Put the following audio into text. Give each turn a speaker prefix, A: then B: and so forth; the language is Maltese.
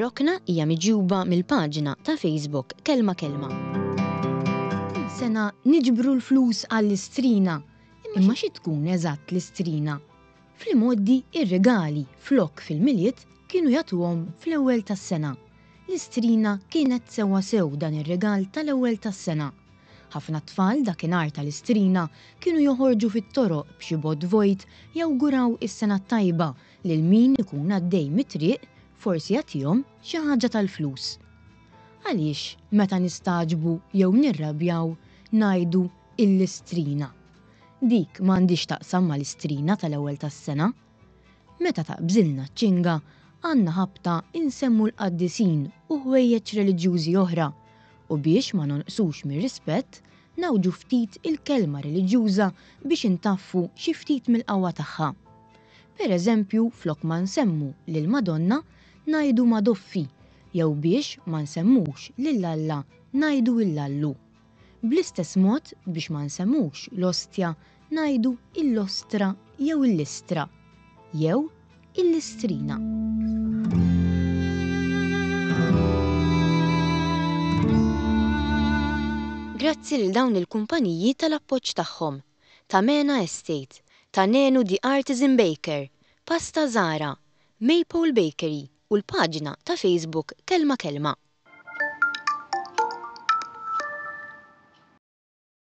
A: Ir-rokna hija miġjuba mill-paġna ta' Facebook Kelma Kelma. Sena niġbru l-flus għall-istrina, imma xi tkun eżatt l-istrina? Fl-imoddi ir-regali flok fil-Milied kienu jagħtuhom fl-ewwel tas-sena. L-istrina kienet sewwa sew dan ir-regal tal-ewwel tas-sena. Ħafna tfal dakinhar tal-istrina kienu joħorġu fit-toroq b'xi bod vojt jawguraw is-sena tajba lil min ikun għaddej mit-triq forsi jagħtihom xi ħaġa tal-flus. Għaliex meta nistaġbu jew nirrabjaw ngħidu l-istrina? Dik m'għandix taqsam mal-istrina tal-ewwel tas-sena. Meta taqbżilna ċ-ċinga għandna ħabta insemmu l-qaddisin u ħwejjeġ reliġjużi oħra u biex ma nonqsux mir-rispett nawġu ftit il-kelma reliġjuża biex intaffu xi ftit mill-qawwa tagħha. Pereżempju, flok ma nsemmu lill-Madonna ngħidu Madoffi jew biex ma nsemmux lill-Alla ngħidu il-Lallu. Bl-istess mod biex ma nsemmux l-ostja ngħidu l-ostra jew l-istra jew l-istrina. Grazzi lil dawn il-kumpaniji tal-appoġġ tagħhom. Tamena Estate, Tanenu the Artisan Baker, Pasta Zara, Maple Bakery u l-paġna ta' Facebook Kelma Kelma.